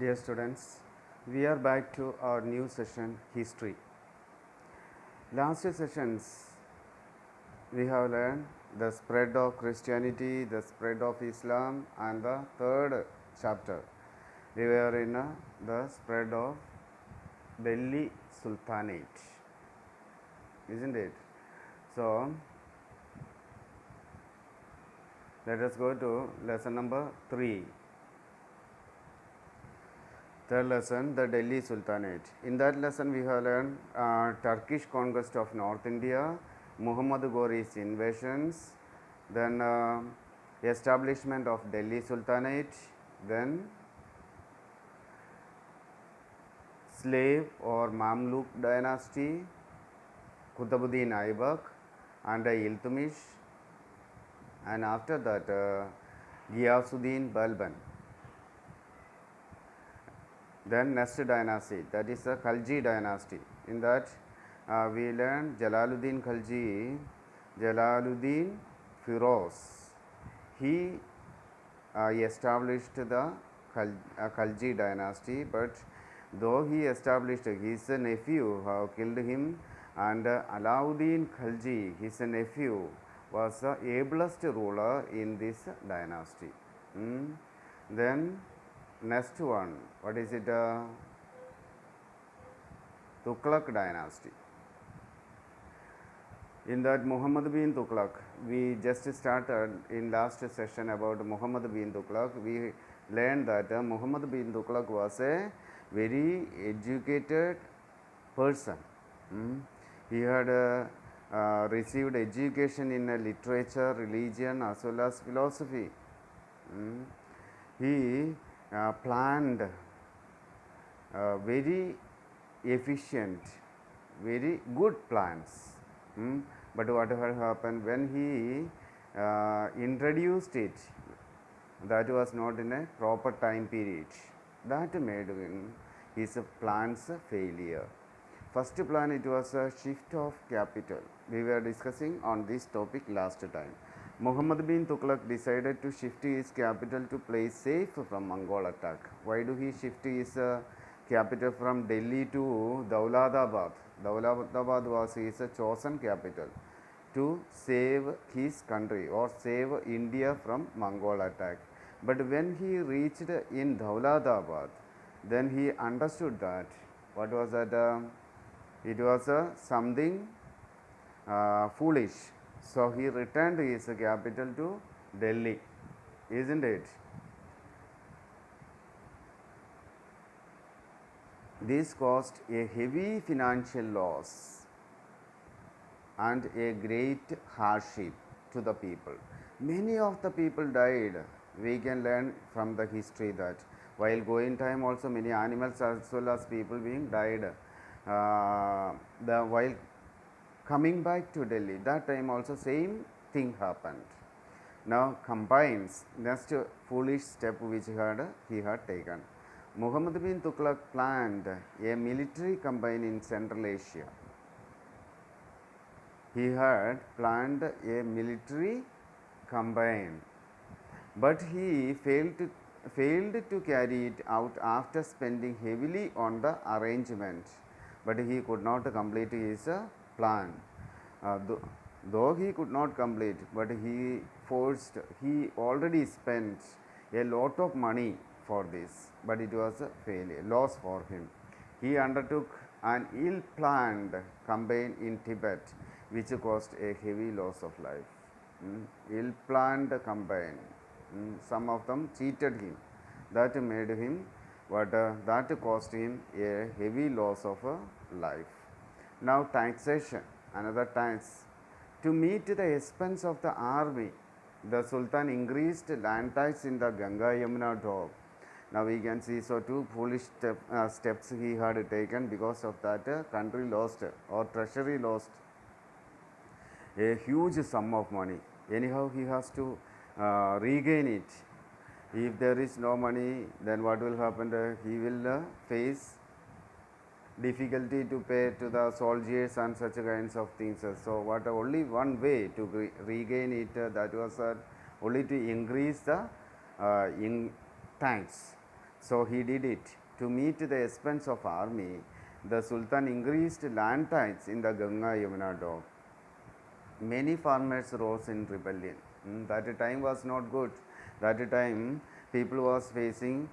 Dear students, we are back to our new session, History. Last sessions we have learned the spread of Christianity, the spread of Islam, and the third chapter we were in the spread of Delhi Sultanate, isn't it? So let us go to lesson number 3. Third lesson, the Delhi Sultanate. In that lesson, we have learned Turkish conquest of North India, Muhammad Ghori's invasions, then establishment of Delhi Sultanate, then slave or Mamluk dynasty, Qutbuddin Aibak, and Iltutmish, and after that Ghiyasuddin Balban. Then next dynasty, that is the Khalji dynasty. In that we learned Jalaluddin Khalji, Jalaluddin Firoz. He established the Khalji dynasty, but though he established, his nephew killed him, and Alauddin Khalji, his nephew, was the ablest ruler in this dynasty. Then next one, what is it? Tughlaq dynasty. In that Muhammad bin Tughlaq, we just started in last session about Muhammad bin Tughlaq. We learned that Muhammad bin Tughlaq was a very educated person. He had received education in literature, religion, as well as philosophy. He planned very efficient, very good plans. But what had happened when he introduced it, that was not in a proper time period. That made his plans a failure. First plan, it was a shift of capital. We were discussing on this topic last time. Muhammad bin Tughlaq decided to shift his capital to place safe from Mongol attack. Why do he shift his capital from Delhi to Daulatabad? Daulatabad was his chosen capital to save his country or save India from Mongol attack. But when he reached in Daulatabad, then he understood that what was that? It was something foolish. So he returned his capital to Delhi, isn't it? This caused a heavy financial loss and a great hardship to the people. Many of the people died. We can learn from the history that while going time also many animals as well as people being died. While coming back to Delhi, that time also same thing happened. Now combines next foolish step which he had taken. Muhammad bin Tughlaq planned a military campaign in Central Asia. He had planned a military campaign, but he failed to carry it out after spending heavily on the arrangement. But he could not complete his plan. Though he could not complete, but he already spent a lot of money for this, but it was a failure, loss for him. He undertook an ill-planned campaign in Tibet, which caused a heavy loss of life. Ill-planned campaign. Some of them cheated him. That made him, that cost him a heavy loss of life. Now taxation, another tax. To meet the expense of the army, the Sultan increased land tax in the Ganga Yamuna Doab. Now we can see, so two foolish steps he had taken. Because of that, country lost or treasury lost a huge sum of money. Anyhow, he has to regain it. If there is no money, then what will happen? He will face difficulty to pay to the soldiers and such kinds of things. So what only one way to regain it, that was only to increase the in tax. So he did it. To meet the expense of army, the Sultan increased land tithes in the Ganga Yamuna Dock. Many farmers rose in rebellion. That time was not good. That time people was facing